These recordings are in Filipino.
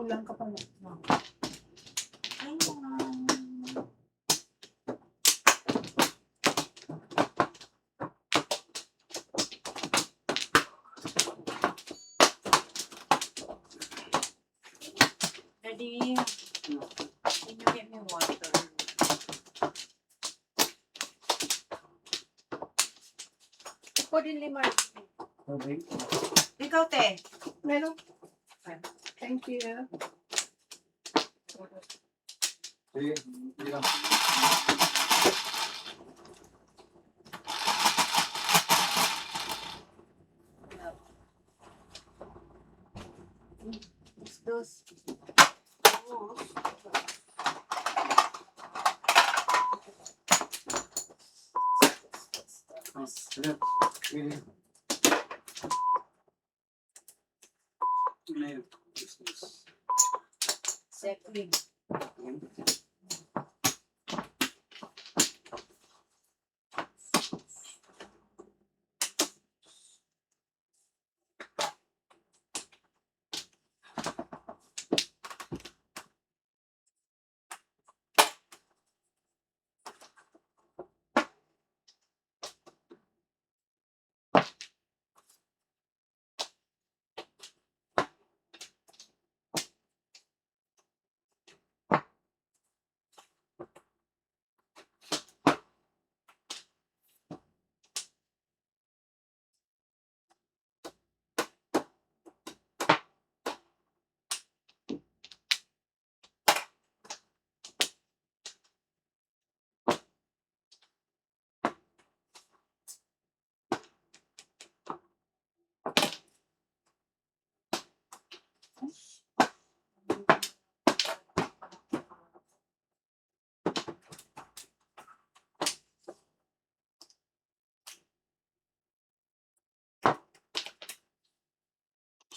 Kulang ka pala. Ayan. Daddy, can you get me water? Ako din 5. Okay. Ikaw, te. Meron. Thank you. Sige, sige lang. Dos. Sige. Sige. Ngayon, business. Settling.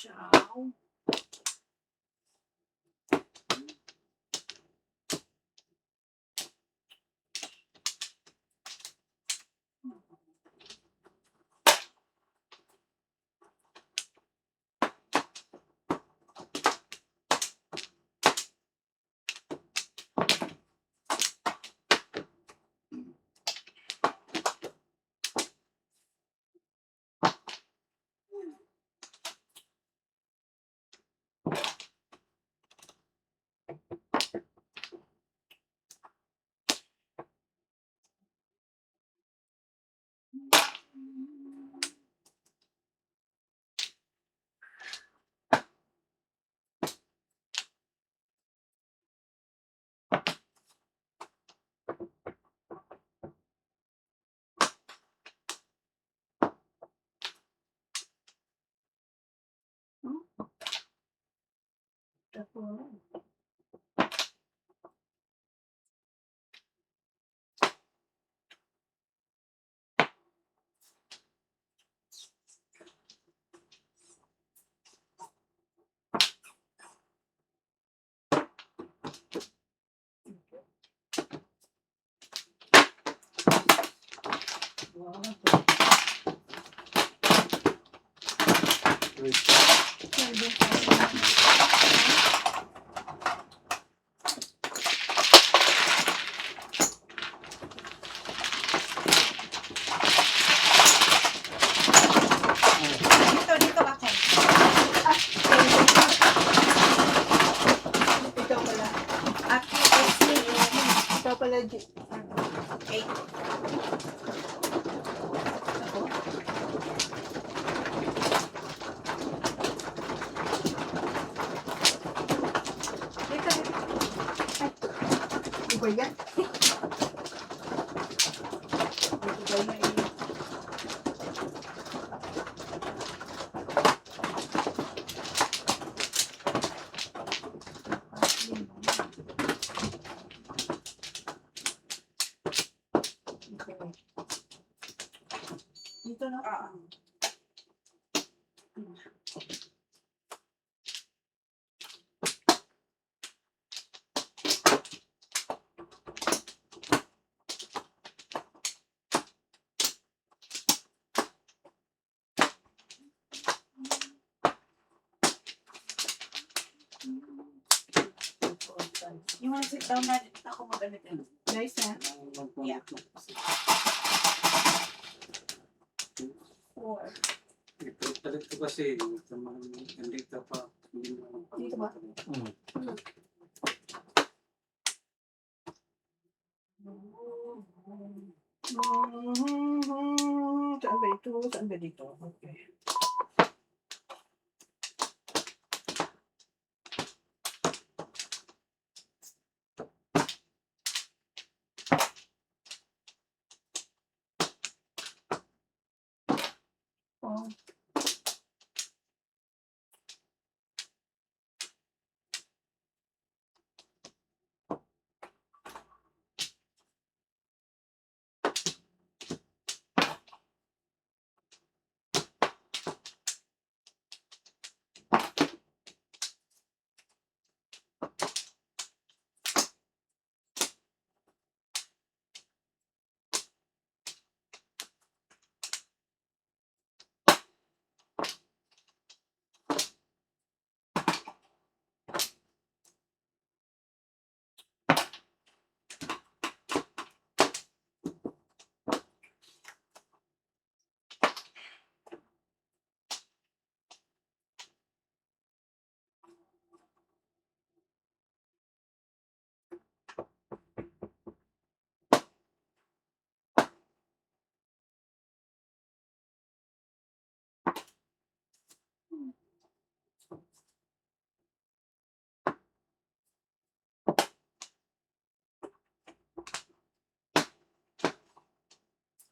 Ciao. Dito ka, Ken. Ikaw pala. Aki, kasi. Ikaw pala, Okay. Dito. Iba yan. Iba yan. Dito na. You wanna sit down na? Ako mag-ano din. Nice, ha? Yeah. Four. Ito, talit ko kasi, nandito pa. Dito ba? Saan ba ito? Saan ba dito? Okay. Oh.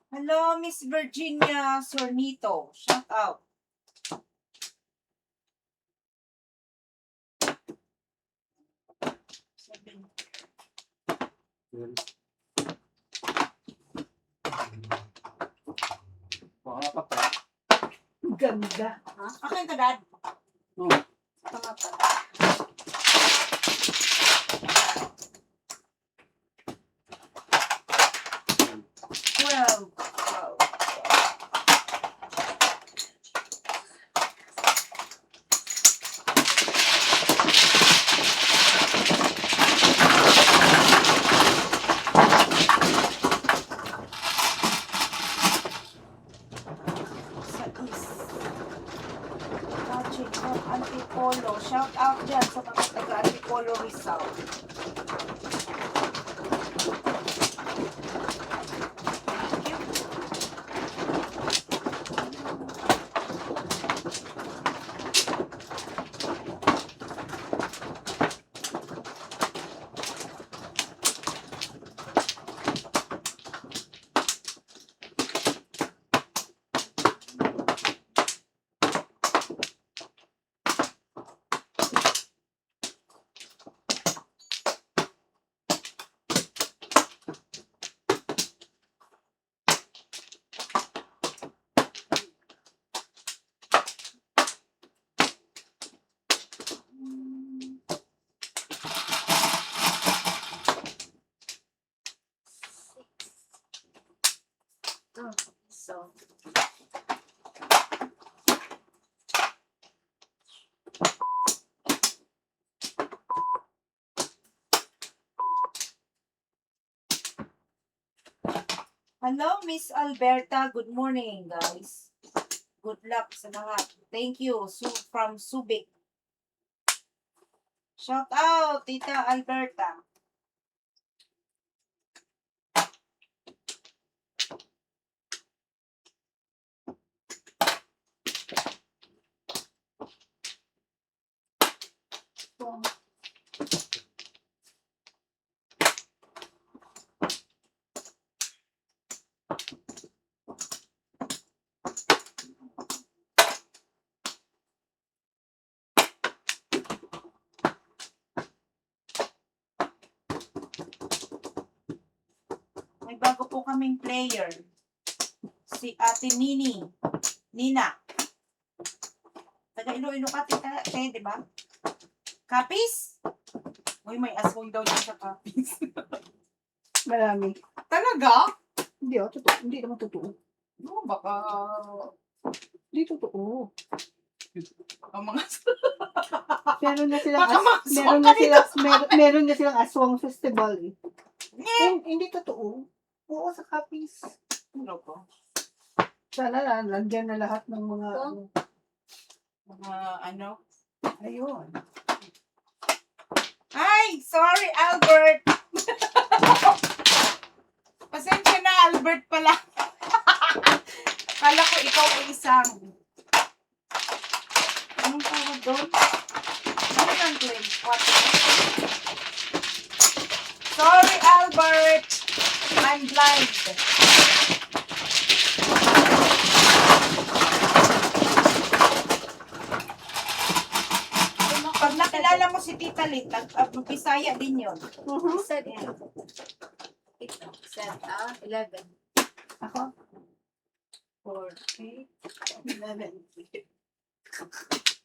Hello, Miss Virginia Sornito. Shout out. Pangapat pa. Ganda. Akin ka, Dad. Oo. Tama pa. Well. Antipolo. Shout out dyan sa mga taga Antipolo Rizal. Thank you. So, hello, Miss Alberta. Good morning, guys. Good luck sa lahat. Thank you. From Subic. Shout out, Tita Alberta. May bago po kaming player. Si Ate Nina. Taga Iloilo ka, tita, di ba? Kapis? Uy, may aswang daw dyan sa kapis. Marami. Talaga? Hindi, totoo. Hindi naman totoo. No, baka Hindi totoo. ang mga Meron na silang Baka meron na silang meron na silang aswang festival eh. Hindi totoo. Oo, sa copies. Ano po? Sana nandiyan na lahat ng mga Ano? ayun. Ay! Sorry, Albert! Pasensya na, Albert pala. Kala ko ikaw ay isang. Anong tawag doon? Ano yung claim? Sorry, Albert! I'm blind. Pag nakilala mo si Tita Lit, Bisaya din yun. Set ito. Ito. Set 11. Ako? 4, 11.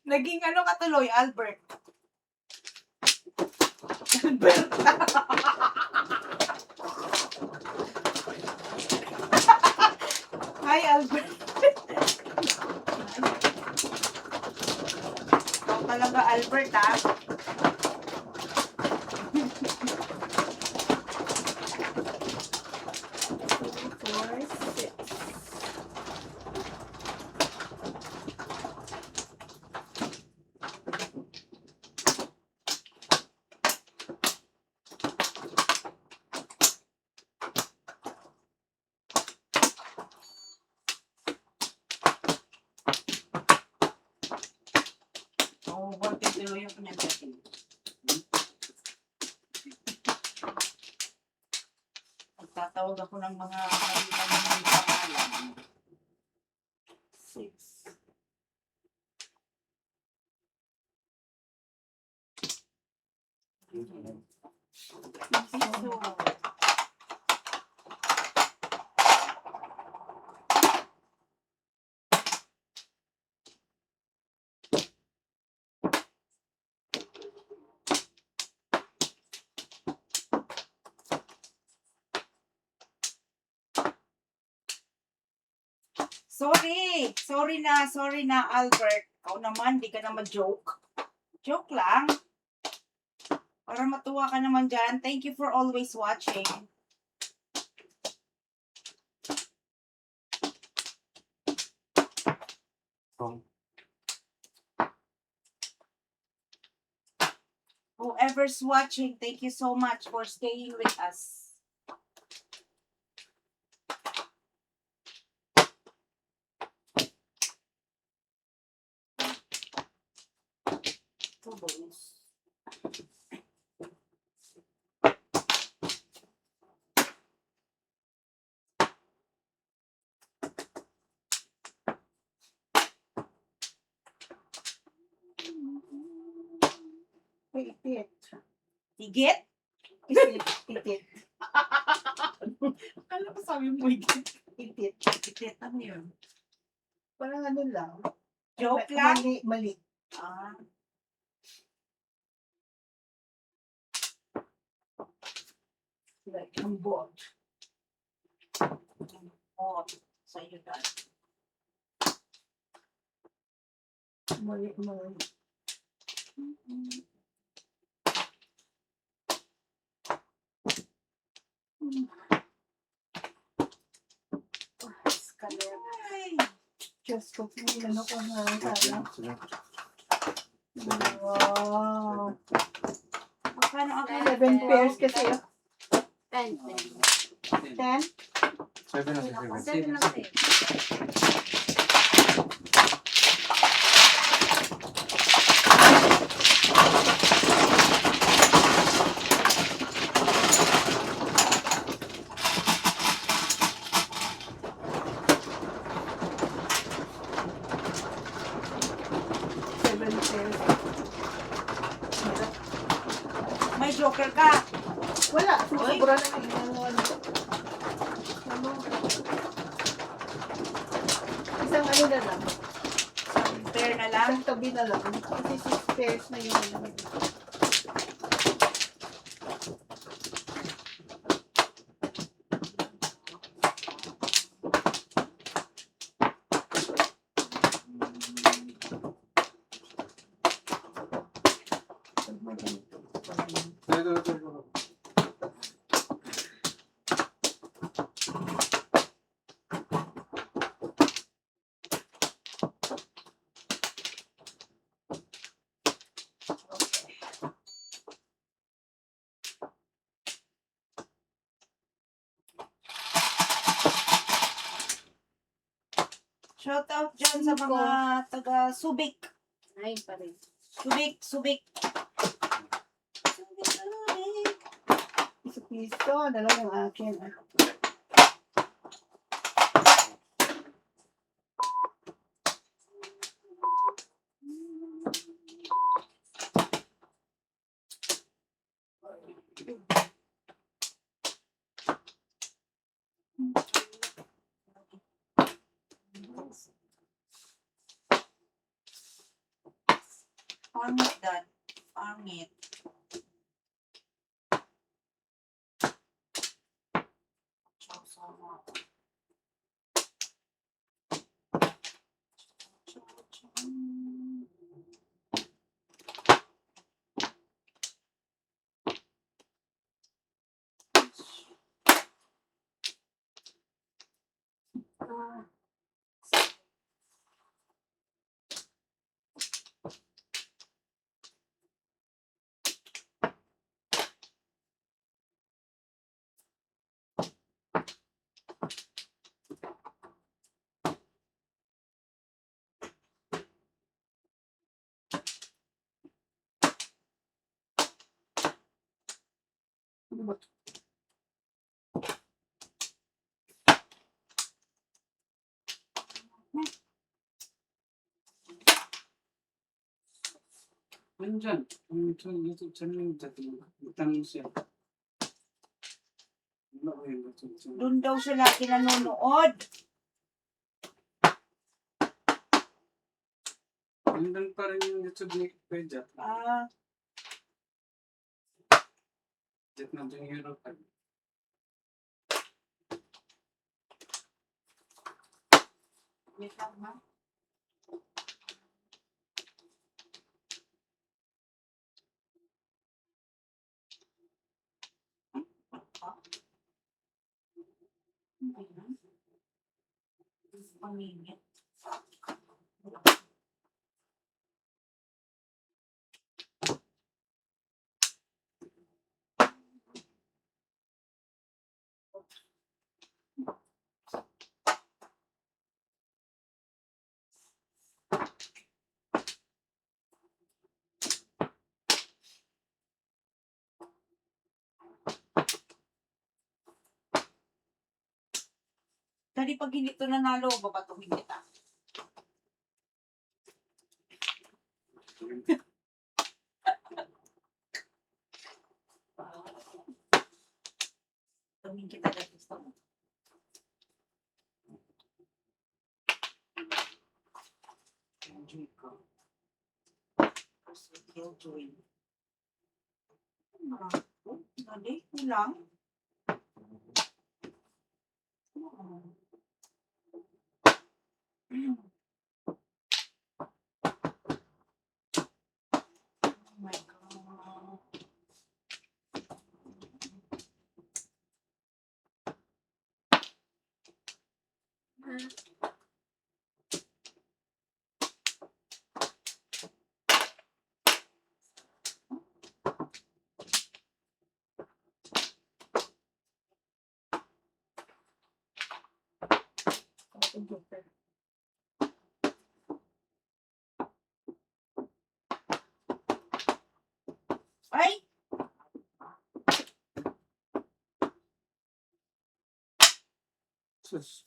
Naging ano ka tuloy, Albert? Albert. Hi, Albert. Ikaw talaga, Albert, ha? Oo, konti tuloy yung pinagatin. Magtatawag ako ng mga kaibigan ng pangalan. 6. Sorry na, Albert. Ikaw naman, di ka na ma-joke. Joke lang. Para matuwa ka naman dyan. Thank you for always watching. Whoever's watching, thank you so much for staying with us. Itit. Higit? Itit. Ano ba sabi mo higit? Itit. Higit, ano yun? Parang ano lang. Joke lang? Mali. Ah. Like, ang bot. Oh, sa'yo dahil. Mali. Ay. Diyos ko, ano ko na sana. Wow. Paano ako? 7 pairs kasi. 10. 10? 7 na si 7. 7 lang din. May joker ka. Wala. Sobra na isang ano na lang. Pair na lang. Isang tabi na lang. Kasi 6 pairs na yun. Ito. Shout out dyan sa mga taga Subic. Nine pa rin. Subic. Subic. Piso, dalawa yung akin. Pangit dad. Pangit. Nandyan. Yung YouTube channel yung dating. Itanong siya. Ano ba yung YouTube channel? Doon daw siya lagi nanonood. Nandun pa rin yung YouTube ni Kuya Ah, Jack nandun yung Europe. wait lang ha. Pamingit. Dali pag hindi ito nanalo, babatuhin kita. Tumingin kita dahil gusto mo. Enjoy ko. Kasi killjoy. Dali, kulang. Oh my God. Ay! Sus.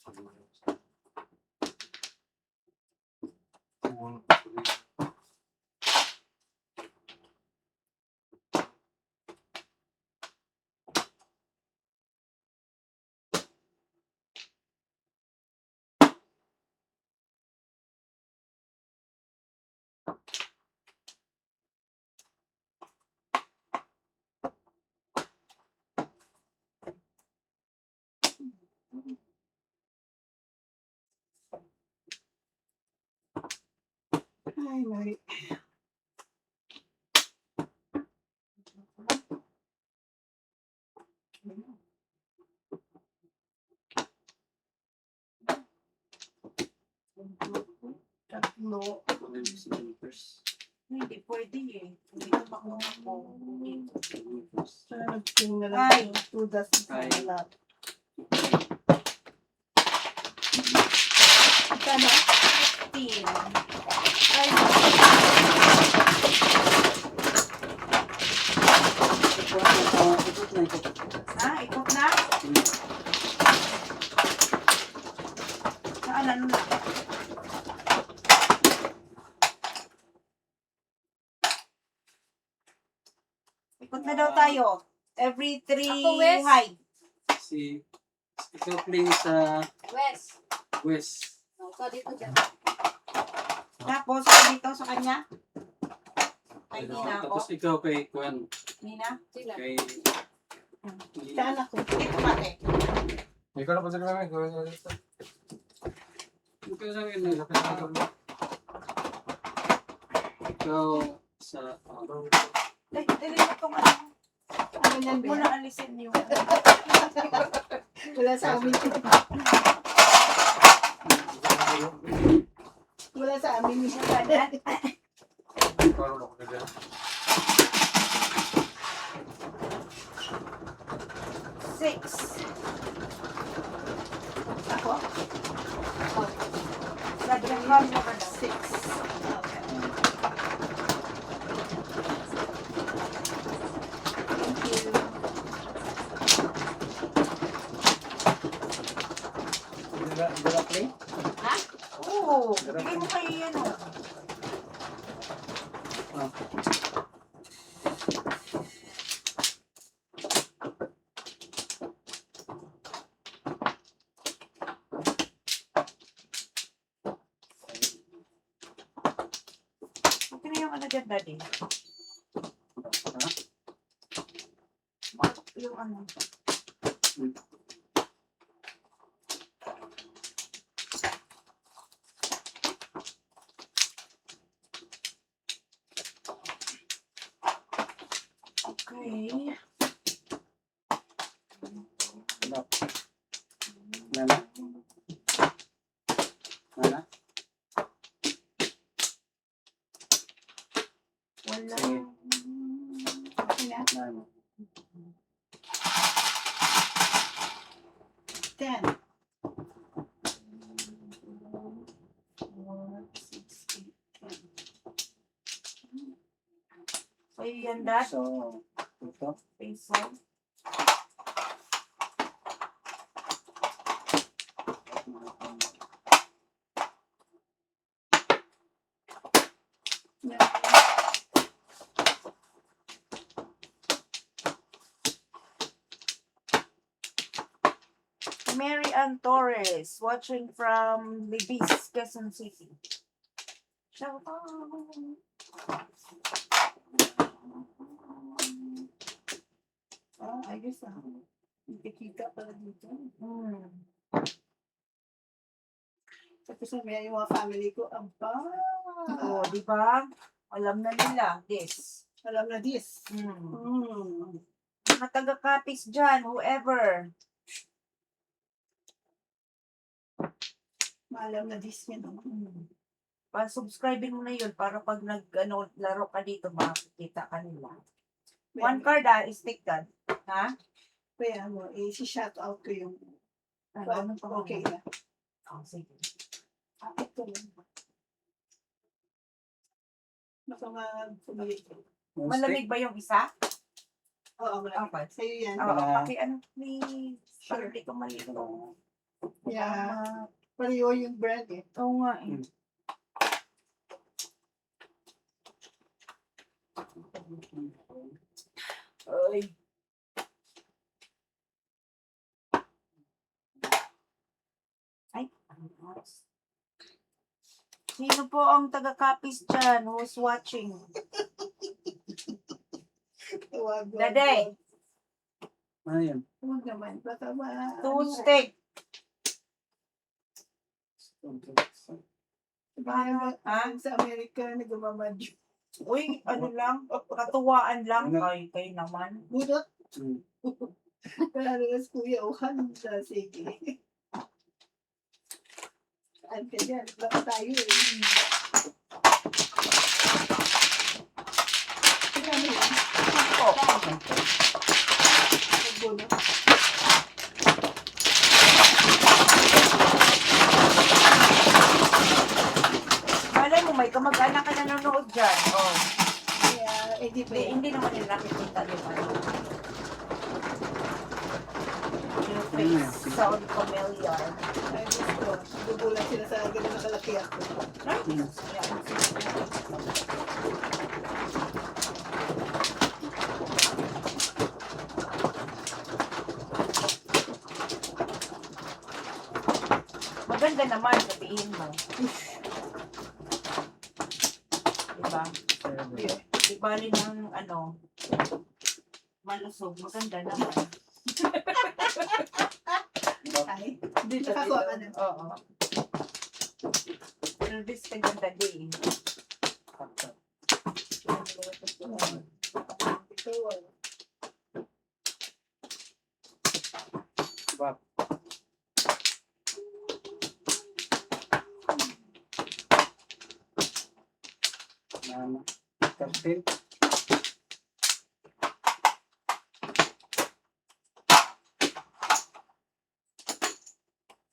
Ay, Mari. No. Hindi pwede eh. Hindi ko makuha po. Nagting na Ay. lang. 2 dozen Ay. na lang. Tama. 15. Ay, Ha? Ikot na? Saan? Ano na? Ikot na daw tayo. Every 3 Ako, Wes. high. Si ikaw playing sa West. west. O, ikaw dito dyan. Tapos, dito sa kanya. Kay Nina ako. Tapos ikaw kay Kuan. Nina? Sila. Kay saan ako? Dito pati. Ikaw na pa sa kami. ikaw sa akin. Ikaw sa Dili mo itong ano. Ano yan, Huwag mo Bea? na alisin yung Wala sa amin. Wala sa amin. Parang ako na dyan. 6. Ako? Lagyan ka mo ka daw. 6. Okay. Thank you. Hindi na play? Ha? Oo. Bigay mo kayo yan o. Okay na yung ano dyan, daddy. Yung ano. Okay. Nana. Nana. Wala. Sige. Okay na. Nana. 10. 10. Sa'yo yan, dad. So, ito. Peso. Mary Ann Torres, watching from Libis, Quezon City. Shout out. Ayos ah. Nakikita pala dito. Hmm. Tapos may yung mga family ko, aba. Oh, di ba? Alam na nila. This. Alam na this. Hmm. Mga taga-copies dyan, whoever. Maalam na this yan. Pa-subscribe mo na yun para pag laro ka dito, makikita ka nila. One card is stick card. Ha? Kaya mo, si-shout out ko yung Ano pa okay na. Oh, sige. Ito lang. Baka mag-sumalik. Malamig ba yung isa? Oo, malamig. Okay. Sa'yo yan. Oo, Wala. please. Sure. Para di ko malito. Yeah. Pareho yung brand eh. Oo nga eh. Ay. Ay. Sino po ang taga-copies dyan who's watching? Huwag. Daday. Ano yun? Huwag naman. Baka Two stick. Ha? Sa Amerika, nagmamadyo. Uy, ano lang? Katuwaan lang. Ay, kayo naman. Budot. Hmm. Kaya nalas kuya, uhan siya. Sige. Saan ka dyan? Baka tayo eh. Mag-anak ka nanonood dyan. Oh. Kaya, di ba Hindi naman nila nakikita, di ba? Yung Ano yan? face sound familiar. Ay, gusto. Gugulat sila sa ganun nakalaki ako. Hmm. Maganda naman, sabihin mo. Diba? Yeah. Di bali ng ano, malusog. Maganda naman. Ay, Dito, nakakuha ka na. Oo. Pero this kaganda din. Bak. Ano? 13.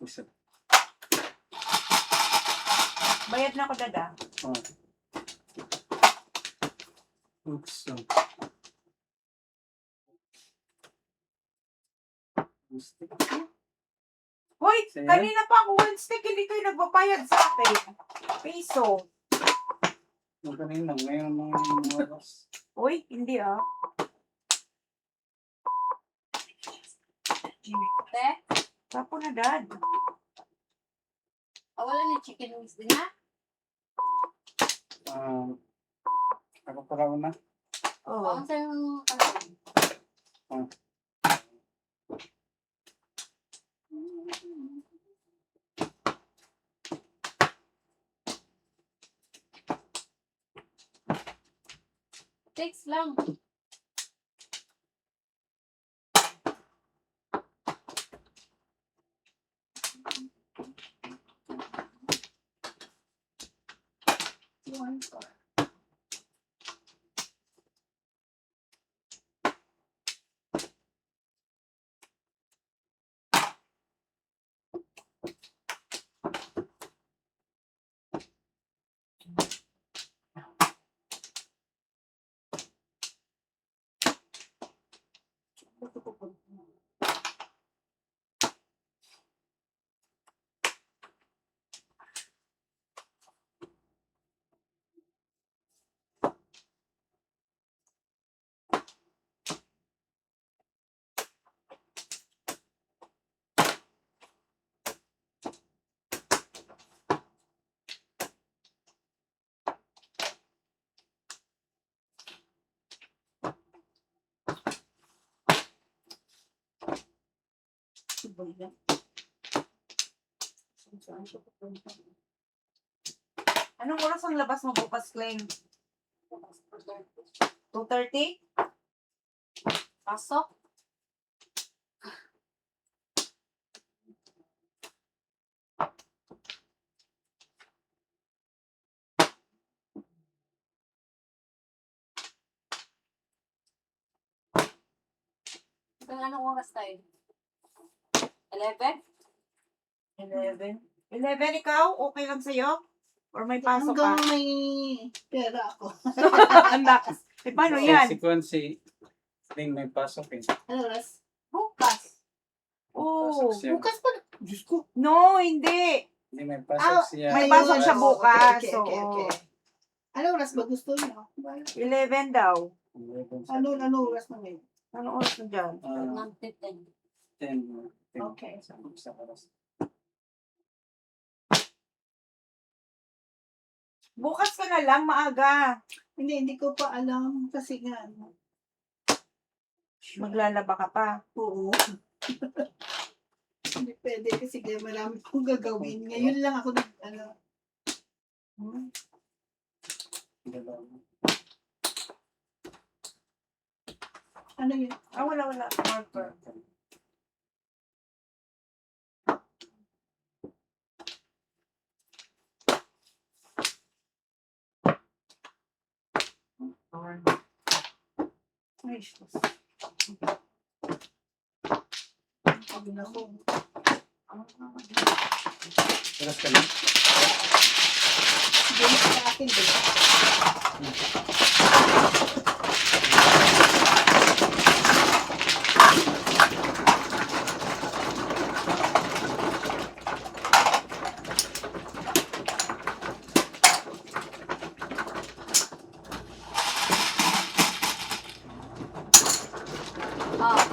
Isa. Bayad na ako, dada. Oh. Oops. So. Gusto. Hoy, Sa'yo? kanina pa ako Wednesday, hindi kayo nagbabayad sa akin. Peso. Yung kanina, ngayon mga oras. Hoy, hindi ah. Te, Tapo na, dad. wala na chicken wings din ha? Ako pala una. Oo. Ang sa'yo, ano? Text lang. Anong oras ang labas mo bukas, Claim? 2:30? Pasok. Hanggang anong oras tayo? 11? 11? 11 ikaw? Okay lang sa'yo? Or may pasok ka? Hanggang may pera ako. Ang lakas. Eh, paano yan? Si Ling may pasok eh. Ano oras? Bukas. Oo. Pasok siya. Bukas pa. Diyos ko. No, hindi. Hindi may pasok siya. may pasok siya Ayun. bukas. Okay, okay, okay. Ano oras ba gusto niyo? 11 daw. Ano oras na ngayon? Ano oras na dyan? Ng 10. 10. Okay. Sa oras. Bukas ka na lang, maaga. Hindi ko pa alam kasi nga. Maglalaba ka pa. Oo. Hindi pwede kasi marami kong gagawin. Ngayon lang ako ano yun? Ah, wala. Marker. Ay, sus. Sabi na ko. Oras ka lang. Sige, sa akin Hindi. Ah.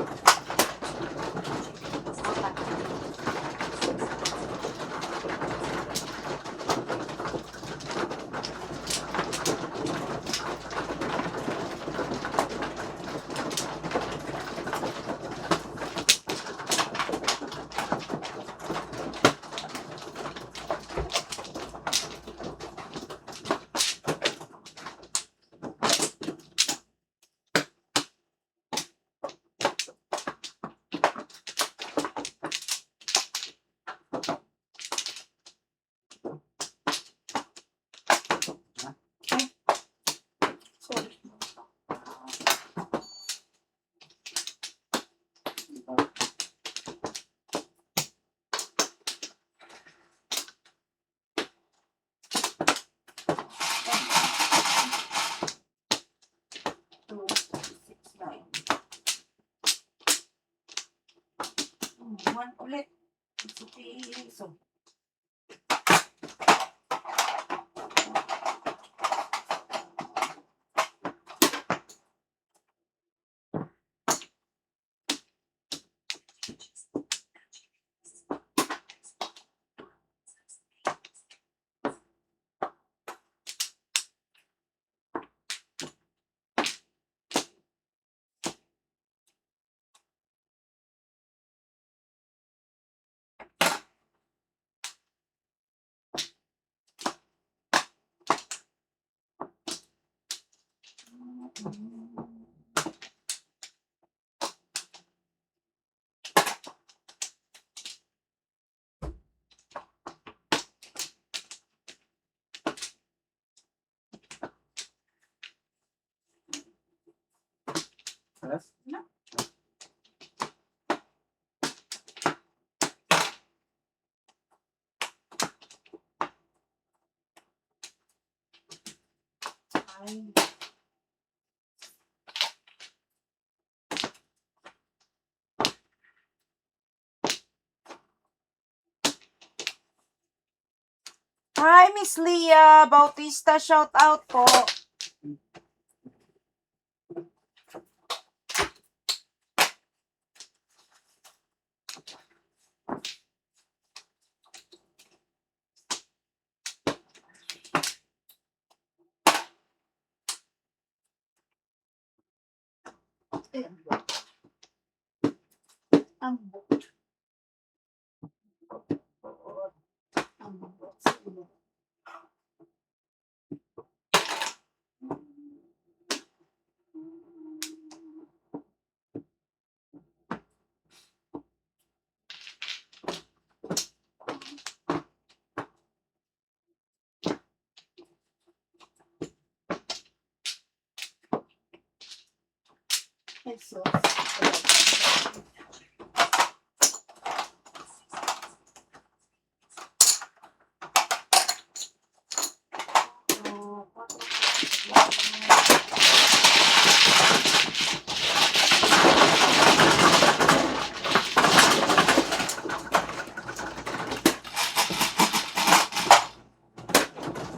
Sorry. Two, six, nine. One ulit. So, Yes? ay. Hi, Miss Leah Bautista. Shout out po. Ang bot. Ang bot sa ulo. Jesus.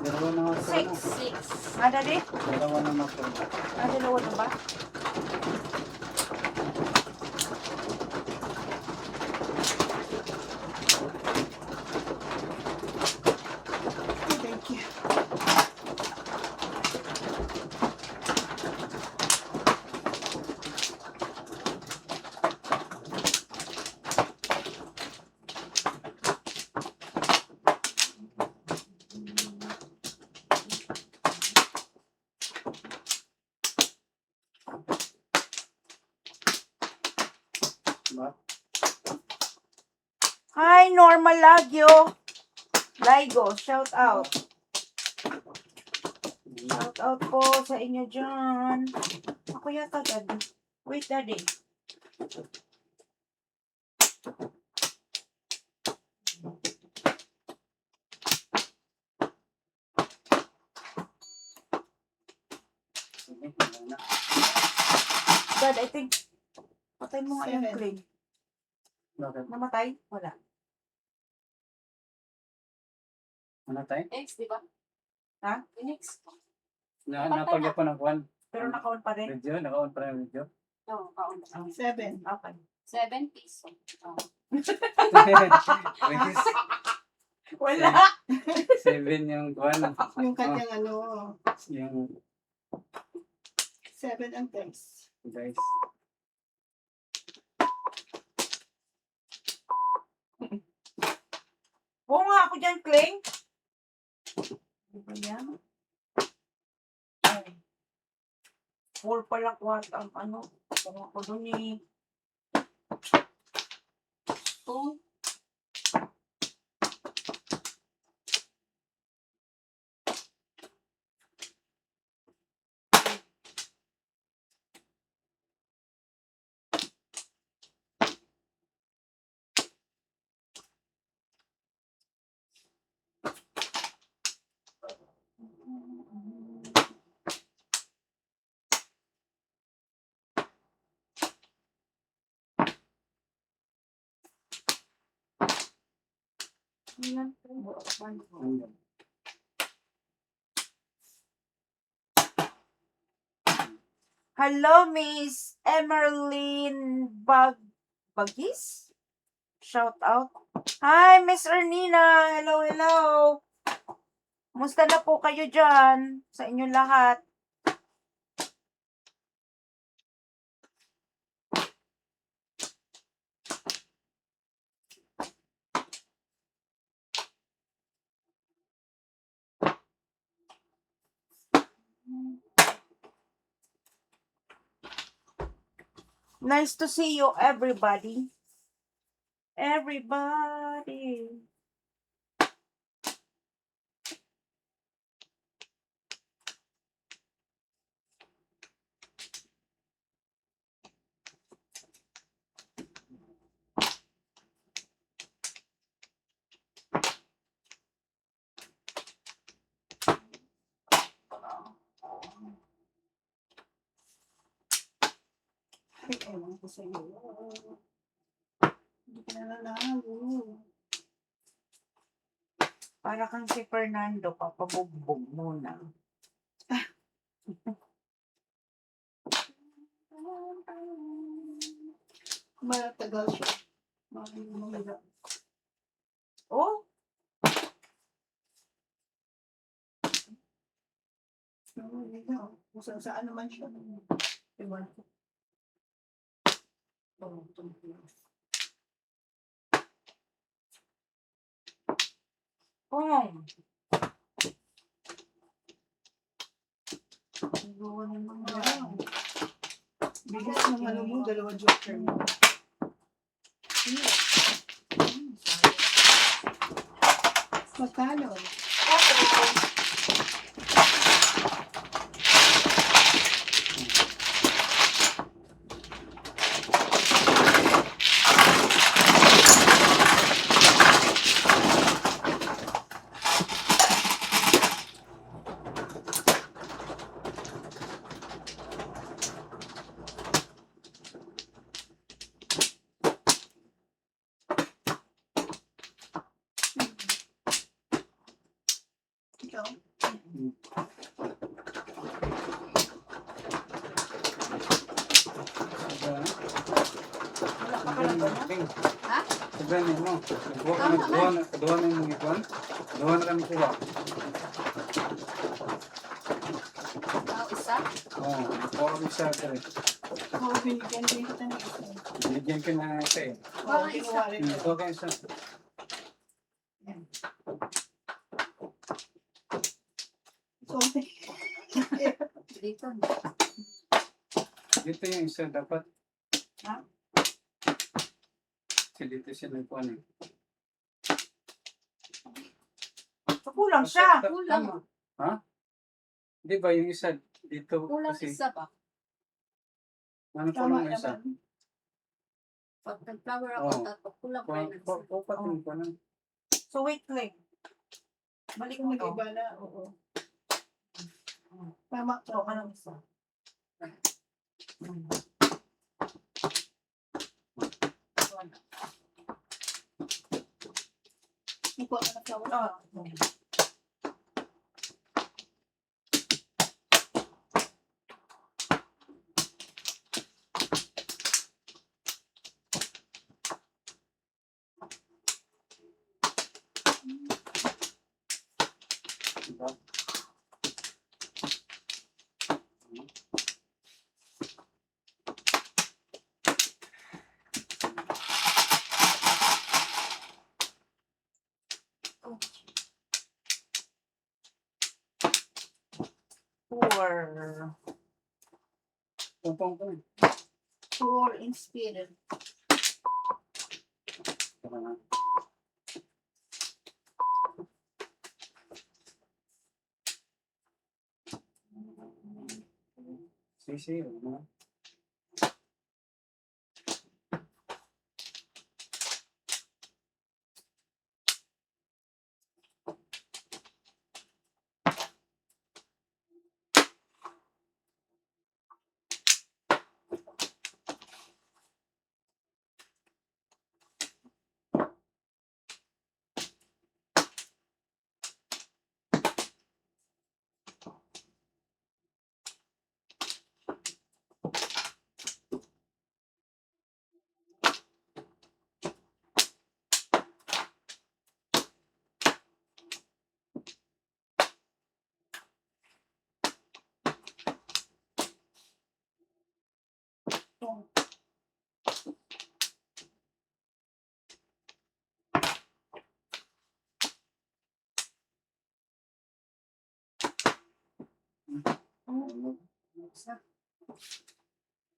Dalawa na nga po. Six. Six. Madali? Dalawa na po. Dalawa na ba? Thank you. Hi, Norma Lagyo. Ligo, shout out. Shout out po sa inyo dyan. Ako yata, Daddy. Wait, Daddy. Wala na. Dad, I think, patay mo nga yung 7. clay. Bakit? Namatay? Wala. Ano tayo? X, di ba? Ha? Yung X. Napagya pa ng kwan. Pero naka-on pa rin. Video, naka-on pa rin video. Oo, kaon. 7. Okay. 7 piso. Oh. Regis, Wala. 7 yung kwan. Yung kanyang Yung 7 ang dice. guys. Oo nga ako dyan, Clay. Ano ba yan? Ay. 4 pala kwat ang ano. Kung ako dun eh. 2. Hello, Miss Emerlyn Bagis? Shout out. Hi, Miss Ernina. Hello, hello. Musta na po kayo dyan sa inyong lahat? Nice to see you, everybody. Everybody. Ay, ewan ko sa'yo. Hindi ka na nanalo. Para kang si Fernando, papabugbog muna. Matagal siya. Mahirap. Oh, Hindi na. Kung saan naman siya. Ewan ko. Oh, oh. Gawa naman yan. bilis ng ano mo, 2 joker mo. Magkano? Ikaw? Wala ka pala ba na? Ha? Sabihin mo, duha na yung ikuan. Duha na kami kuha. Isa. Oo, kuha kami isa ka rin. Oo, binigyan din kita ng isa. Binigyan ka na isa eh. Oo, ginawa rin. Kuha ka isa. So, Dito. Dito yung isa dapat. Ha? Kasi dito siya nagkuhan eh. So, kulang siya. Kulang. Di ba yung isa dito Kulang kasi isa ba? ano tama kulang yung isa? naman. Pag nag-flower ako, Oo. tapos kulang pa rin. Kuha pa ng So, wait, Clay. Balik Kung mo to. nag-iba na, oo. Tama Kuha ka ka. ng isa. Ikuha ka na flower. Oh. Poor. Pumpang ko. Poor in spirit. Sisi, ano?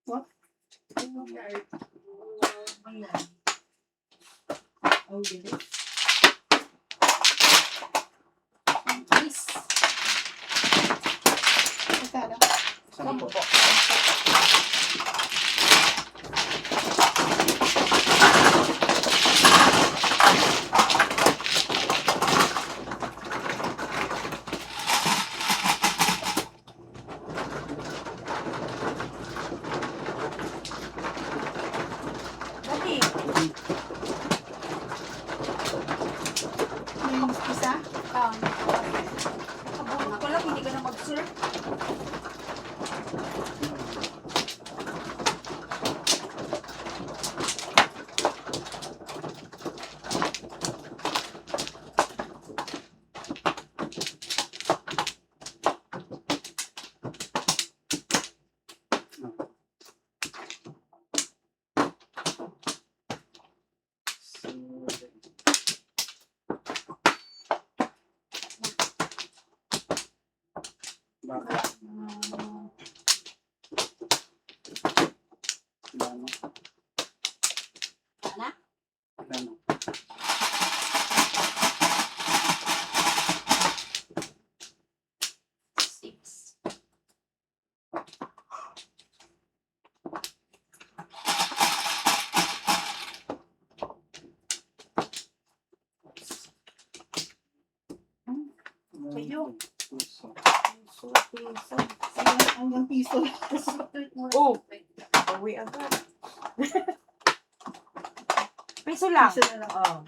What? Oh, did it? Please. Magkano? Saan po? Dali. May isa? Kabuto ko lang, hindi ka na mag-serve. Bakit? Dano? Ana? Dano? Six. Sa'yo. Puso. Hanggang piso. Oh. Uwi agad. Piso lang. Piso na lang. Oh.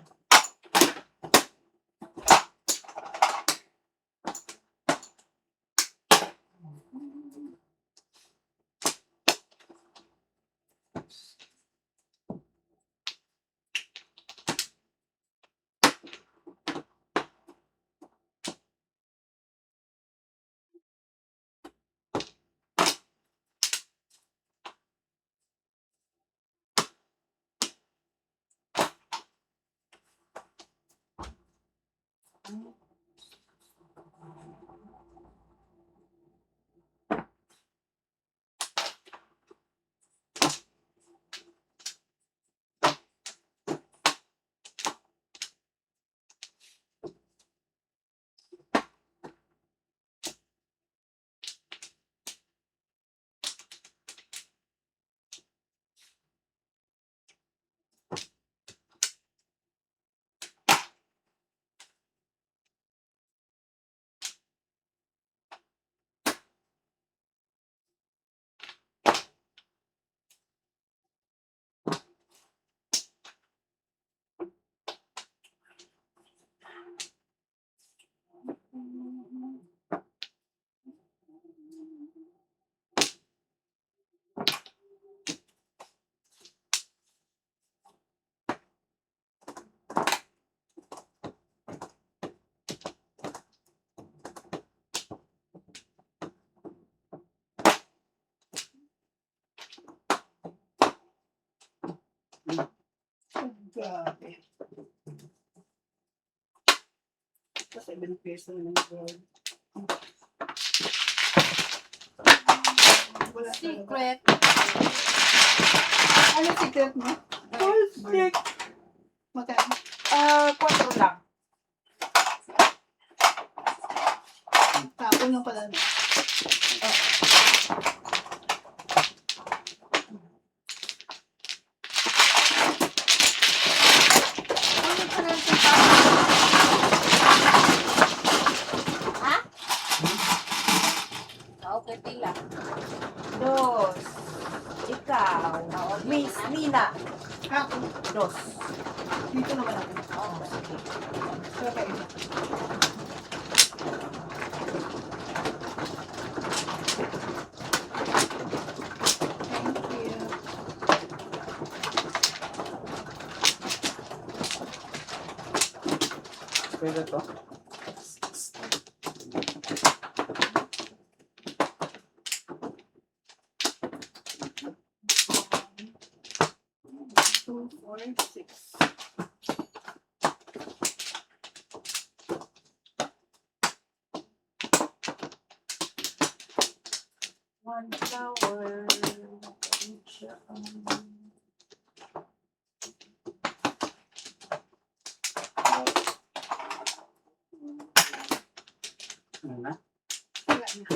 Grabe. Ito 7 peso na ng gold. Wala talaga. Secret. Ano secret mo? Gold stick. Magkano? 4 lang. Tapon lang pala. Ano pa natin pa? Ha? Okay, pila. Dos. Ikaw. Miss Nina. Ako. Dos. Dito naman ako. Oh, sige. Okay. Thank you. Pwede to? Two, four, six. One flower. Ano na? Wala na.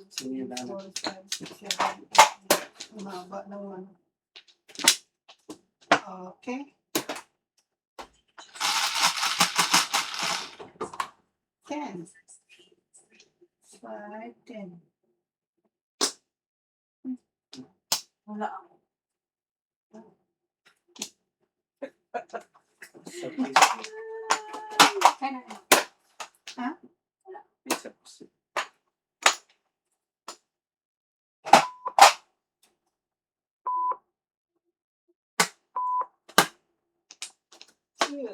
Sige lang. 4, 5, 6, 7, 8. Umaba ng 1. Okay. Ten. 5, 10. Wala ako. Sa piso. Kaya na. Piso. Two.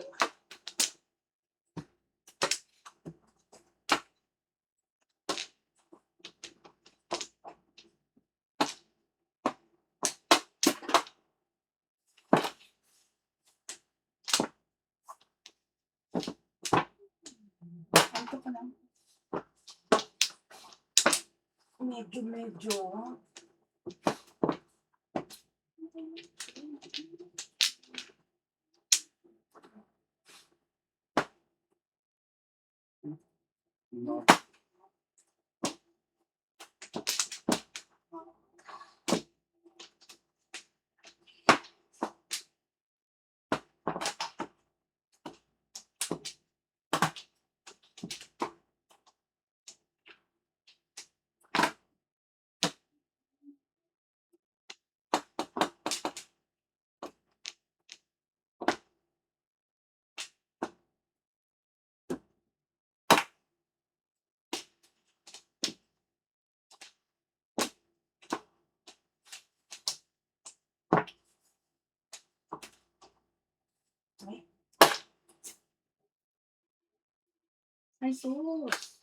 Ito pa lang. Medyo. No. Ay, sus.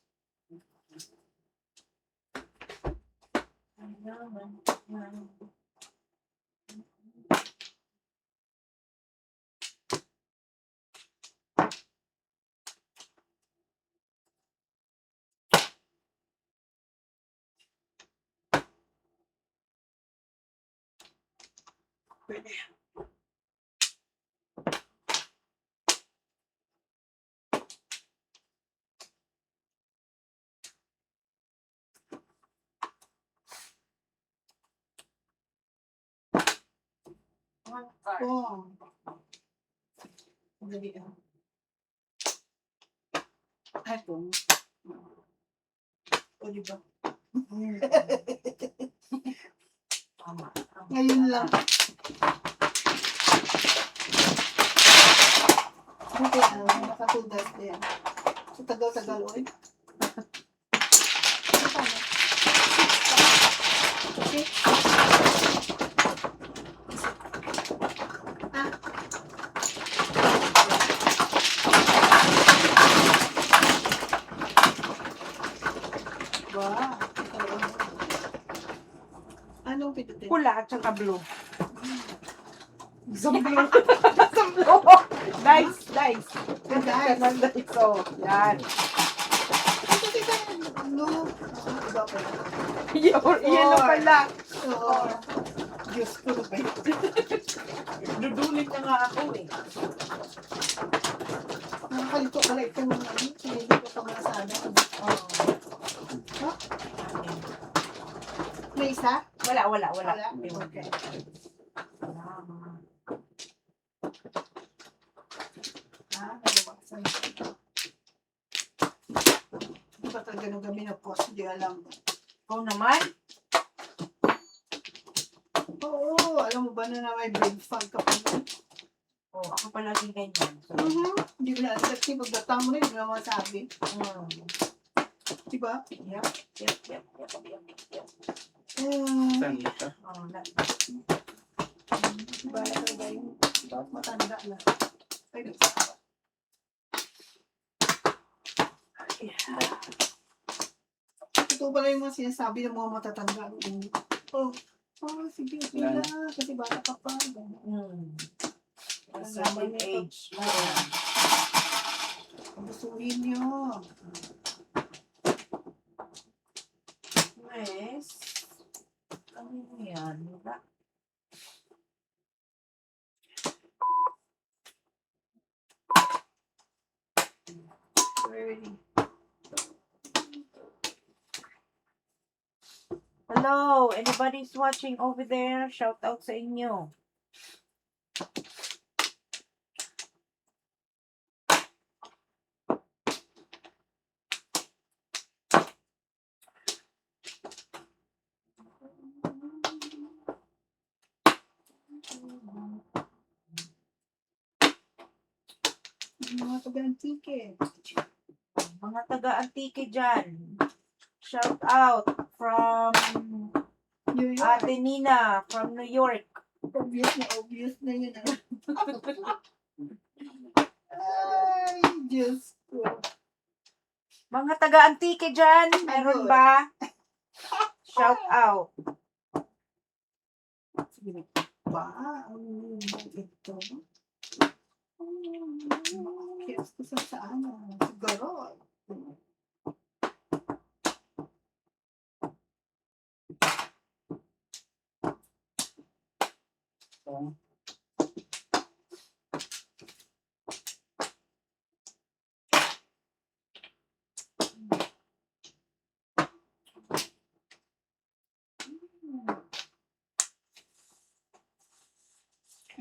Pwede. Oh. Dali ah. Ito. O, diba? Tama. Ngayon lang. Buti nakatugas din. Sa tagal-tagal, oy. Okay. Wow. Anong pindutin? pula at saka blue. Blue. Dice. Dice. Dice. So, yan. Ito, tita, blue. Iba pa yun. Yellow pala. Oo. Diyos ko na ba yun? Dudulit na nga ako eh. Nakakalito pala itong mga hindi ko pa masada. Oh. May isa? Wala. Wala? Okay. Nalabaksan. Di ba talaga nung gabi na post? Hindi alam. Ikaw naman? Oo, alam mo ba na may brain fog ka pa nun? Oh, ako palaging ganyan. So, Hindi mo na alam. Kasi pagdatang mo na, hindi mo na masabi. Diba? Yep. Saan ito? Oh, Diba talaga yung matanda na. Ay, nagsasawa. Ito pala yung mga sinasabi ng mga matatanda. Sige, okay na. Kasi bata ka pa. A certain age. Gustuhin nyo. Yes. Ano yan? Wala. Ready. Hello, anybody's watching over there? Shout out sa inyo. Mga taga-antike. Mga taga-antike dyan. Shout out from New York. Ate Nina from New York. Obvious na yun. Ay, Diyos ko. Mga taga-antike dyan, meron ba? Shout out. Sige pa. Ito. Kaya ko sa saan. Siguro. Oh.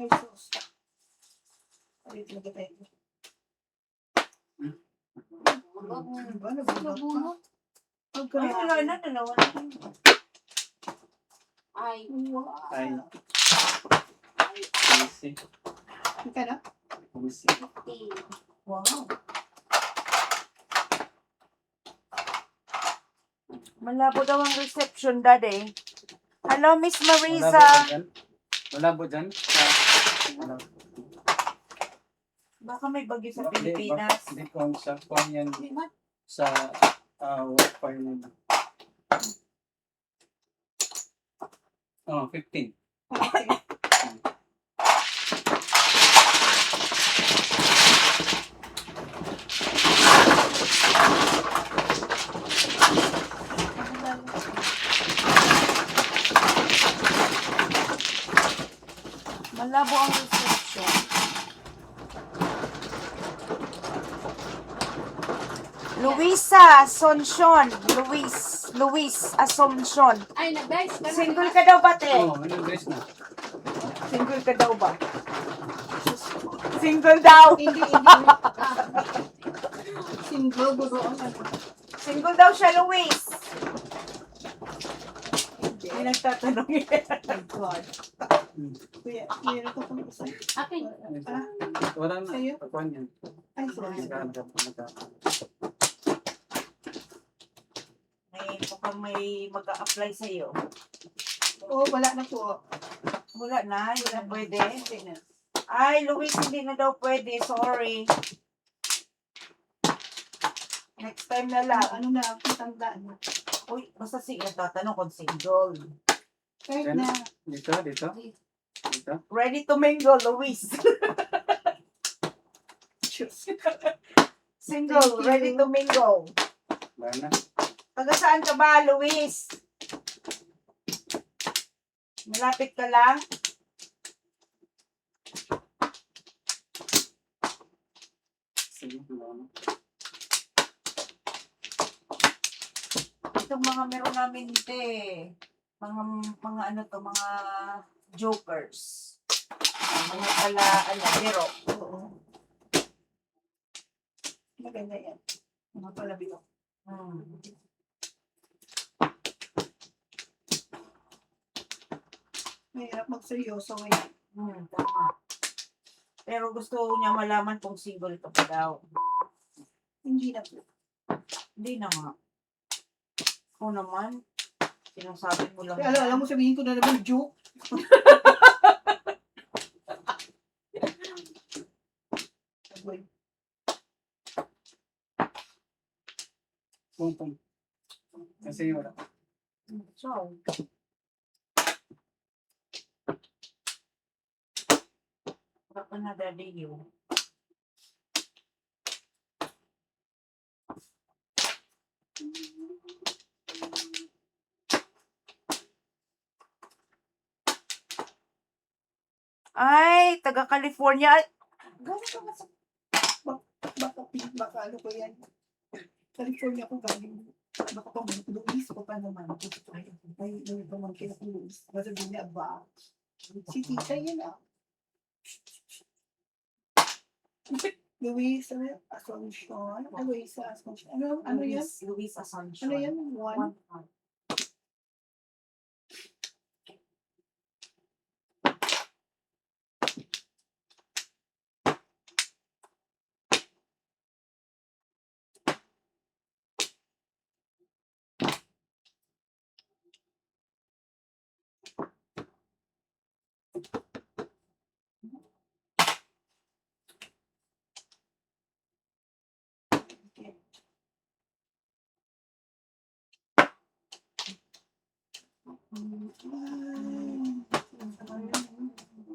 Ay, sus. Ay, talaga tayo. Diba? Nabunot pa. Ay, wala na, dalawa na. Ay. Ay, Ay. easy. Ika na? Easy. 50. Wow. Malabo daw ang reception, Daddy. Hello, Miss Marisa. Wala po dyan? Wala. Baka may bagyo sa Pilipinas. Hindi ko sa kung yan sa work file nila. Oh, 15. Okay. Malabo ang reception. Luisa Asuncion. Luis Asuncion. Ay, nag-guys. Single ka daw ba, te? Oh, ano guys na? Single ka daw ba? Single daw. Hindi. Single, buroon na. Single daw siya, Luis. Hindi. May nagtatanong yun. My God. Kuya, meron ko pang isa. Akin. Wala na. Sa'yo? Pagkuhan yan. Ay, sorry. Mukhang may mag-a-apply sa'yo. Oh, wala na po. Wala na, hindi na pwede. Hindi na. Ay, Luis, hindi na daw pwede. Sorry. Next time na lang. Ano na, patandaan na. Uy, basta si nagtatanong kung single. Kahit Yan. na. Dito, dito. Dito. Ready to mingle, Luis. Single, Thank you. ready to mingle. Wala na. Taga saan ka ba, Luis? Malapit ka lang? Sige, wala na. Itong mga meron namin dito mga ano to, mga jokers. Mga pala, biro. Oo. Maganda yan. Mga palabiro. Mahirap magseryoso ngayon. Tama. Pero gusto niya malaman kung single ka pa daw. Hindi na po. Hindi na nga. Ako naman, sinasabi mo lang. Kaya alam mo sabihin ko na naman joke. Agoy. Pum. Kasi wala. So, baka na daddy you. Ay, taga California. Gano'n ka ba sa... Baka ano ko yan. California ko galing. Baka pa Luis ko pa naman. Ay, ano pa man kaya Luis. Basta din niya ba? Si tita yun ah. Luis, Asuncion. Luis Asuncion. Ano yan? Luis Asuncion. Ano yan? One.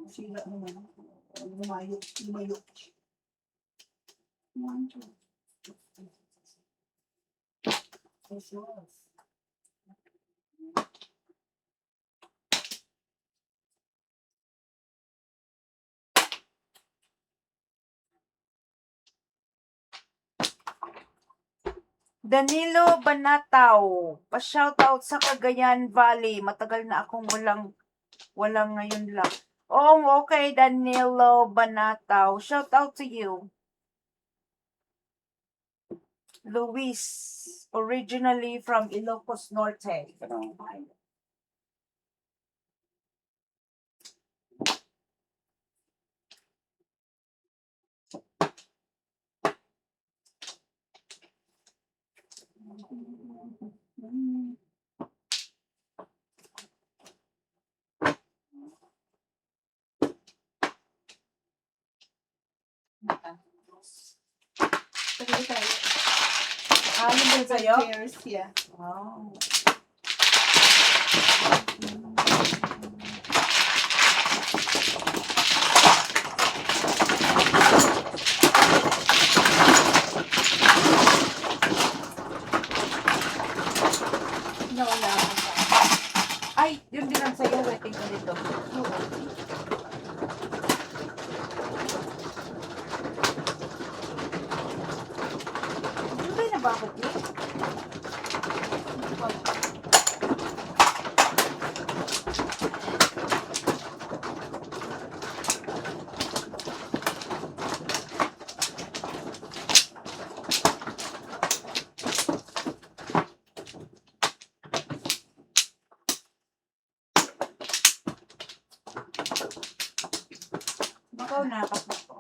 Sila naman. Lumayo. One, two. Jesus. Danilo Banataw, pa-shoutout sa Cagayan Valley. Matagal na akong walang ngayon lang. Oh, okay, Danilo Banataw. Shoutout to you. Luis, originally from Ilocos Norte. Pwede tayo. Yun din sa'yo? Cheers, yeah. Oh. Nawala ako sa. Ay, yun din ang sa'yo. Waiting ko dito. Yun ba yung nabakot niya? Ikaw na, kapag ko.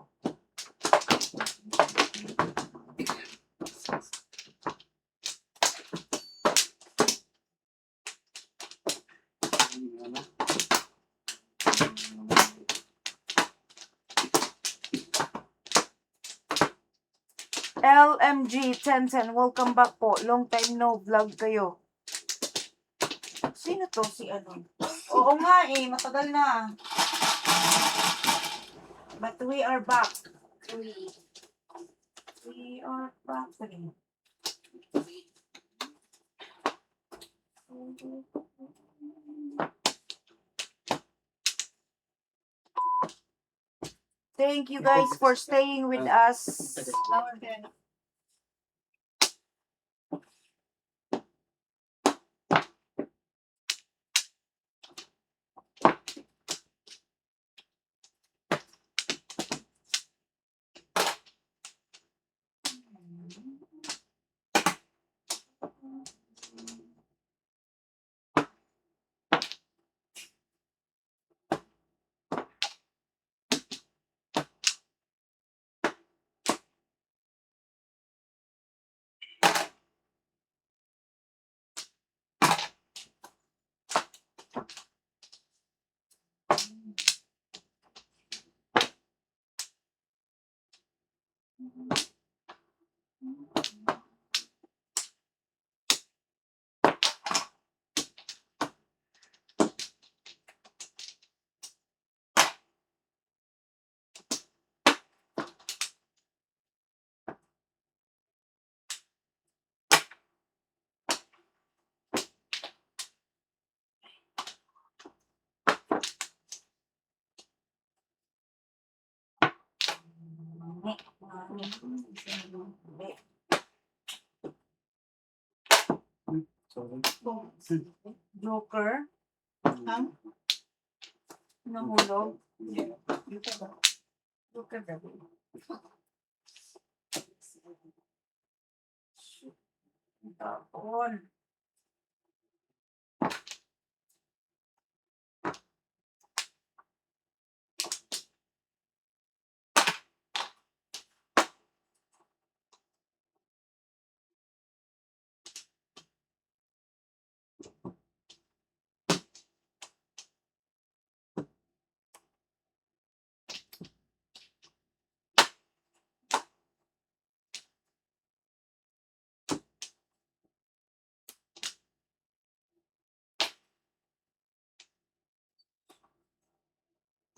LMG 1010, welcome back po. Long time no vlog kayo. Sino to? Si ano? Oo nga eh, matagal na. But we are back. We are back again. Thank you guys for staying with us. Now and then. Sorry. Joker, Ha? nahulog. Dito ba? Joker gabi. Tapon.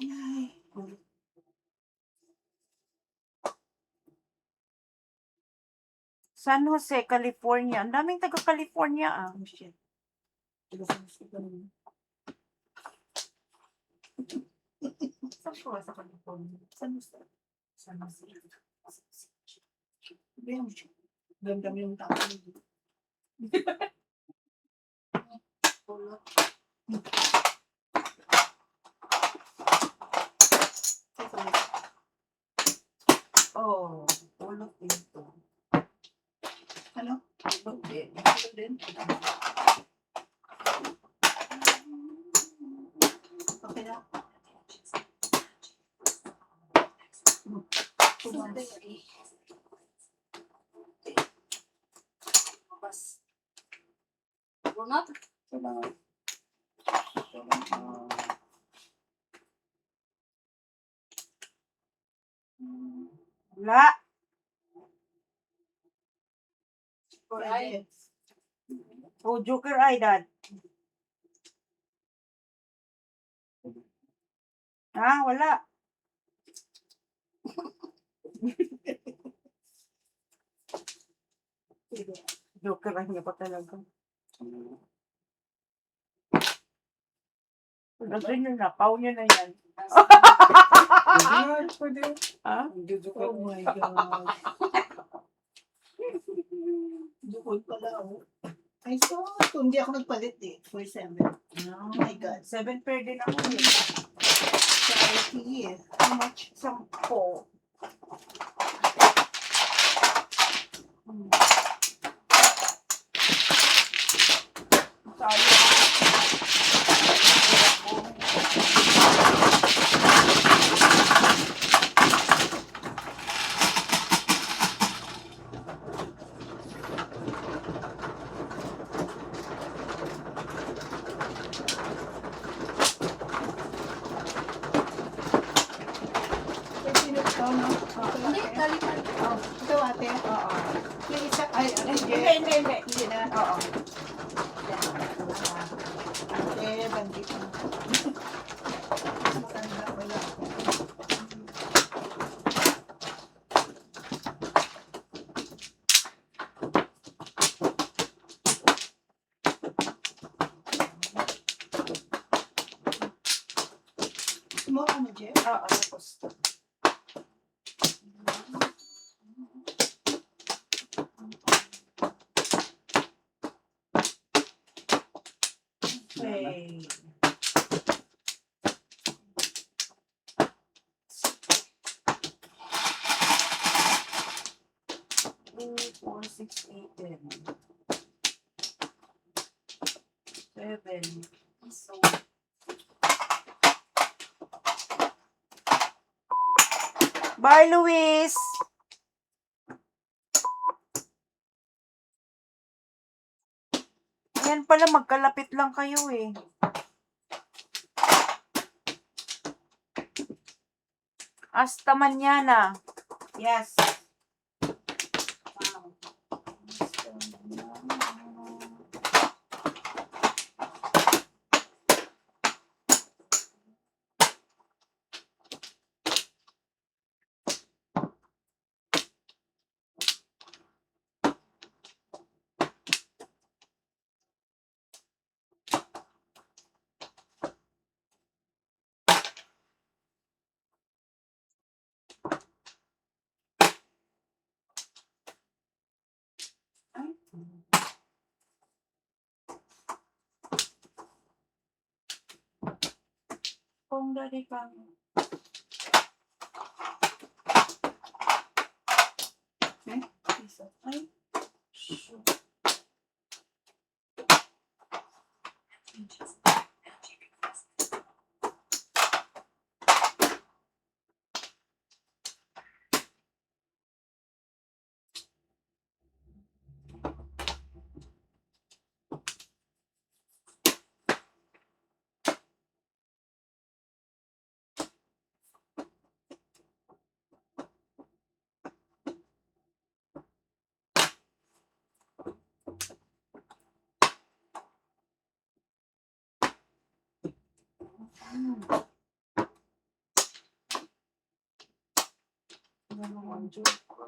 Ay. San Jose, California. Ang daming taga-California ah. Oh, shit. Tigas-tigas ko lang. Saan ko sa California? Saan mo sa? San Jose. Sabihan mo siya. Ganda mo yung tao. Tulot. Oh, ulot dito. Ano? Ulot din. Tulot din. Okay na. Bunot? Salamat. Wala. Friday. Oh, Joker ay dad. Ah, wala. Joker ay niya pa talaga. Kasi nyo na, pau nyo na yan. Pwede. Ha? Oh my God. Dukol pala, oh. Ay, so, hindi ako nagpalit eh. For 7. Oh my God. 7 pair din ako eh. Charity eh. How much? 10. Sino ito, no? Okay, Hindi, ate. kalipan. Oh, ito ate. Oo. Yung isa, ay, ano, Hindi, hindi. hindi, hindi. Hindi na. Oo. Sunday pa. Mas matanda pala ako. Mo ano, Jeff? Oo, tapos. Okay. 2, 4, 6, 8, 10. 7. So, bye, Luis! Ayan pala, magkalapit lang kayo eh. Hasta mañana. Yes. Wow. Hasta mañana. Ay. Kung dari kang Isa. ay, shoot. Ano ang joke ko?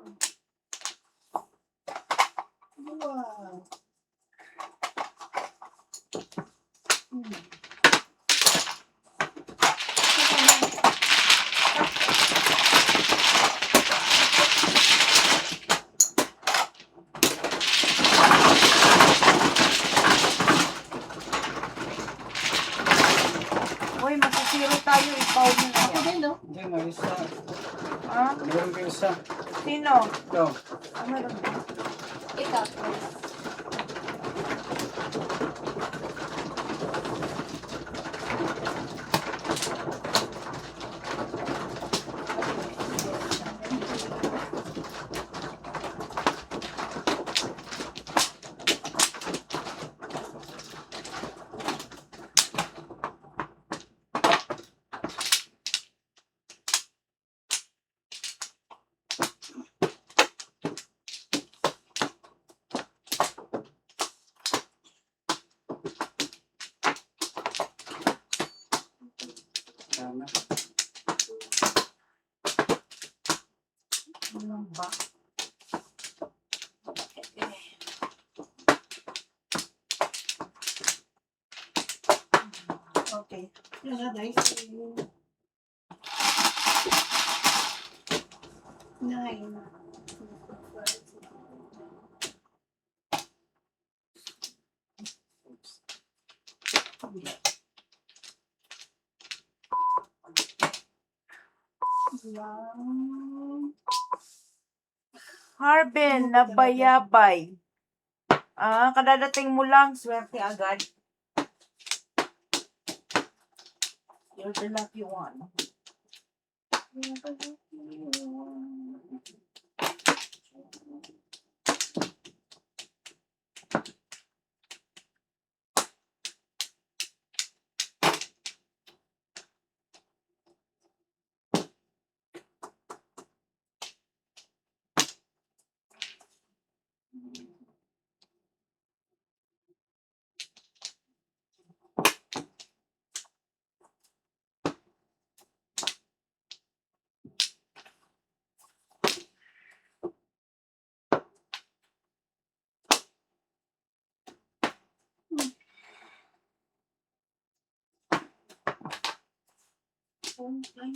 Wow. Uy, masisiro tayo. Ipaw mo na Ako yan. din, no? Hindi, may isa. Ha? Meron ka isa. Sino? Ito. Ah, meron ba? Ikaw. Tama. Ano ba? Okay. Yan na, guys. 9. Wow. Harbin, nabayabay. Ah, kadadating mo lang. Swerte agad. You're the lucky one. You're the lucky one. Ay.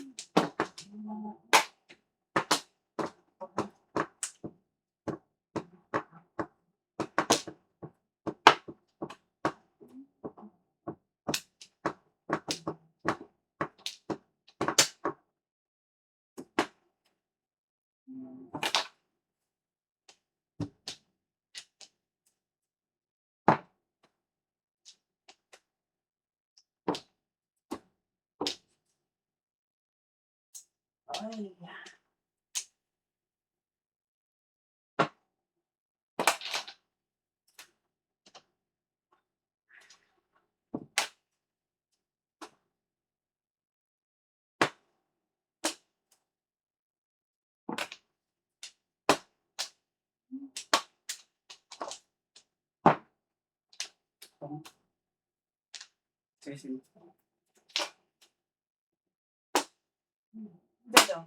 Sige. Dito.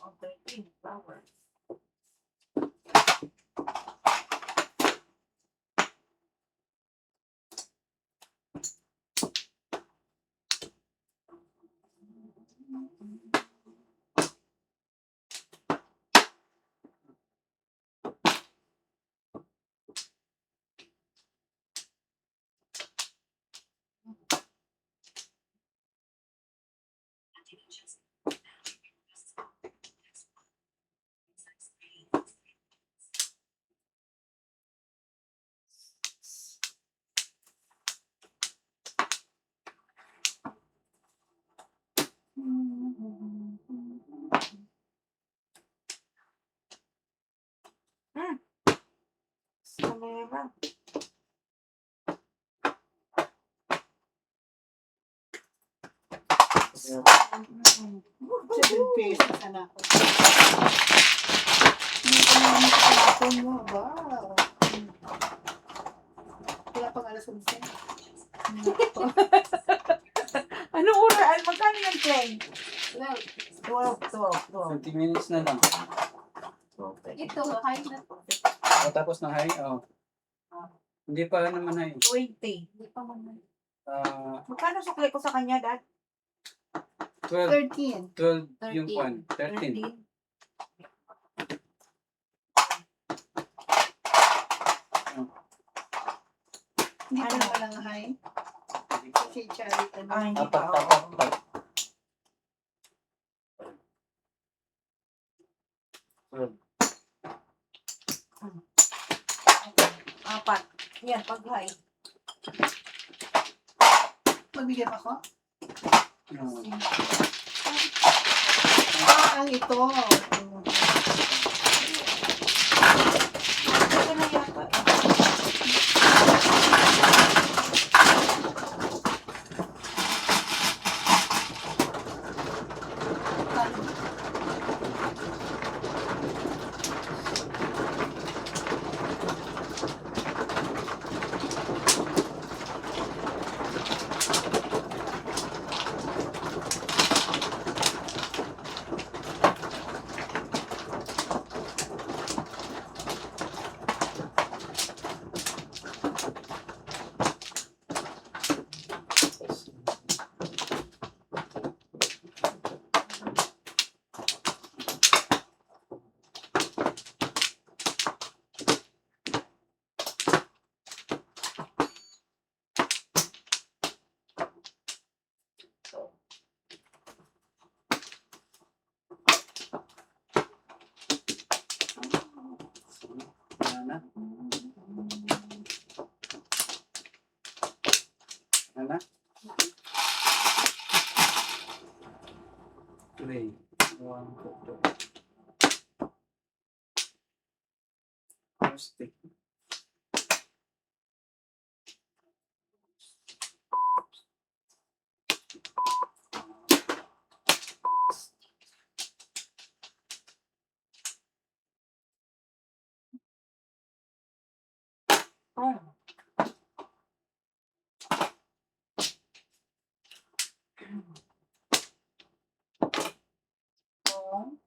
Oh, 13 flowers. Camera. 7 pesos na ako. Hindi ko naman nakakapon mo. Wow. Wala pang alas 11. Ano oras? Magkano yung train? 12. 12. 20 minutes na lang. Ito, high na to. O, tapos ng high, hindi pa naman high. 20. Hindi pa man. Magkano sukli ko sa kanya, Dad? 12, 13. 12 yung 1, 13. 13. Hindi pa Ano? naman ang high. Si Charlie. Ah, hindi Apat, pa. apat. Apat. Yan, pag high. Magbigyan ako? Ano? Ang ito. Ito na yata. Ano? 3. 1, 2, 3. Stick. Oh. Oh.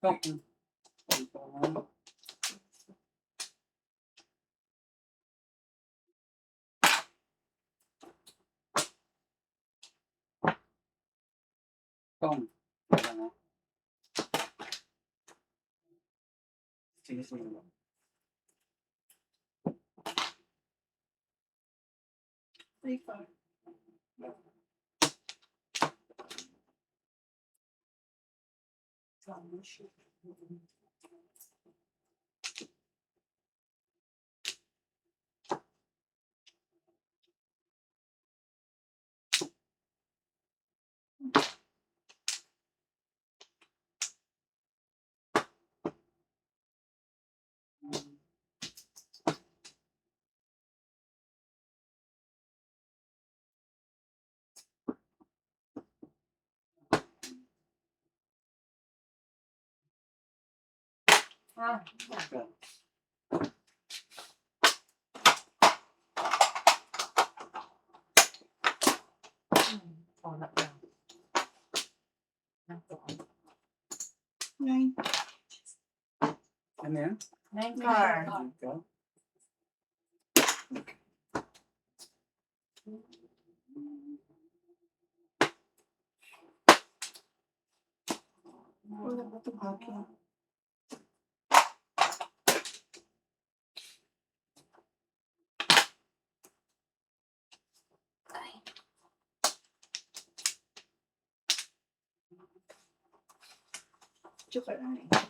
Okay. Tom. Wala na. Sige, sige. Safer. Ah. Wala na. Nine. Ano yan? 9 card. Ito. Wala ba itong akin? Joker ay.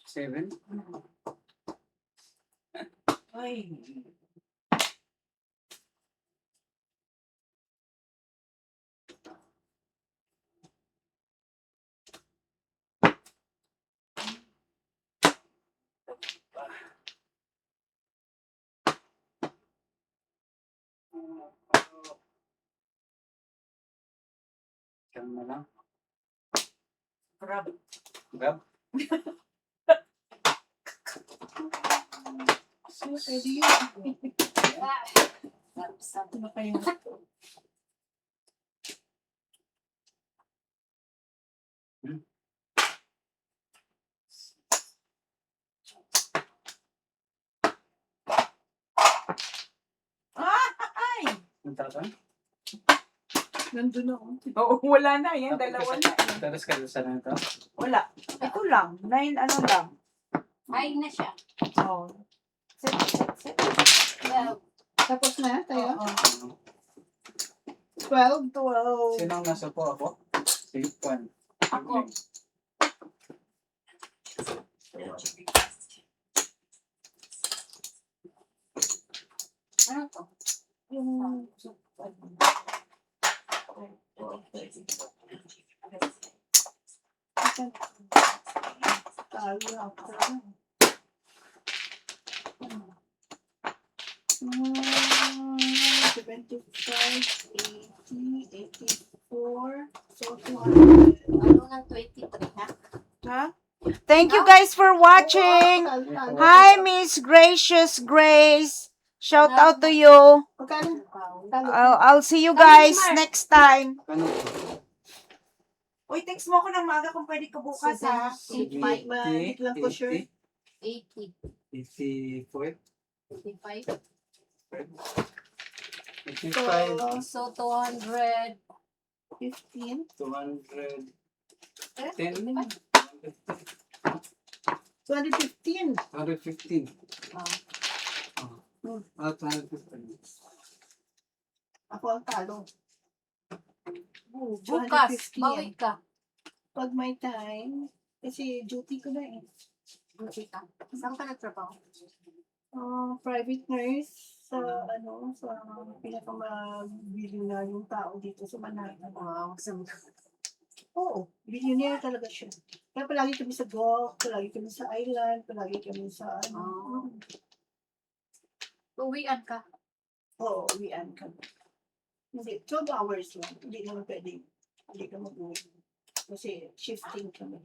Seven. Ay. Diyan na lang. Grab. Grab. So, pwede yun. Sabi Ano kaya? Ay! Ang tatang? Nandun ako. Oo, wala na. Yan, dalawa na. Taras ka sa na ito? Wala. Ito lang. 9 ano lang. Ay na siya. Oh. Set. 12. Tapos na tayo? Oo. 12. Sino ang nasa po ako? Si Juan. Ako. Ano to? Yung... Talo ako. 75, 80, 84, so 200. Ano ng 23, ha? Ha? Thank you guys for watching. Talo. Hi, Miss Gracious Grace. Shout out to you. Magkano? Talo. I'll see you guys next time. Ano po? Uy, text mo ako ng maga kung pwede ka bukas, ha? 85, Mahigit lang po, sure. 80, 84, 85. 85, So, 200. 15. 200, 10? 215. 115. Oh. 215. Ako ang talo. Bukas, 250 bawi yan. ka. Pag may time, kasi duty ko na eh. Bawi ka. Saan ka nagtrabaho? Private nurse sa sa pinakamabili na yung tao dito sa Manila. Wow, Oo, billionaire talaga siya. Kaya palagi kami sa golf, palagi kami sa island, palagi kami sa uwian ka. Oo, uwian kami. Hindi, 12 hours lang. Hindi naman pwede. Hindi ka mag-uwi. Kasi shifting kami.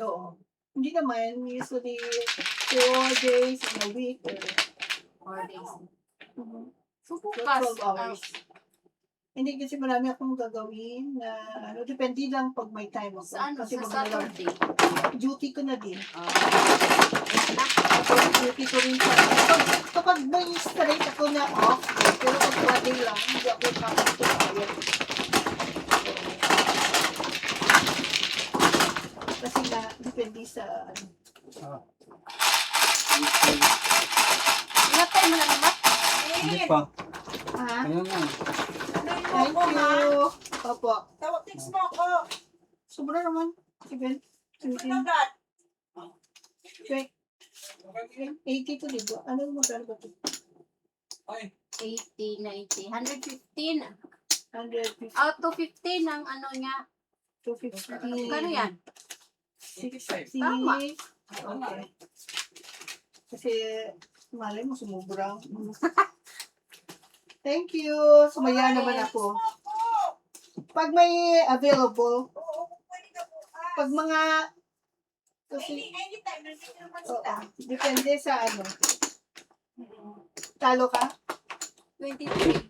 Oo. Hindi naman, usually 4 days in a week or 4 days. So, 12 bukas. hours. Hindi kasi marami akong gagawin na depende lang pag may time ako. Sa ano? Kasi Sa Saturday. duty ko na din. Ah. Tapos duty ko rin sa kapag may straight ako na off, pero pag one lang, hindi ako kapag ko kaya. Kasi na, depende sa Ilang tayo mo na naman? Hindi pa. Ha? Ayun na. Thank you. Opo. Text mo ako. Sobra naman. Sige. Agad. 80 to, diba? Ano mo ba ito? Ay, 80, 90, 115. 150, Out to 15 ang ano niya. 250. Kano yan? 60. Tama. Okay. Kasi, malay mo, sumubra. Thank you. Sumaya naman ako. Pag may available, pag mga, kasi, Anytime, nandito naman oo, depende sa ano. Talo ka? 23.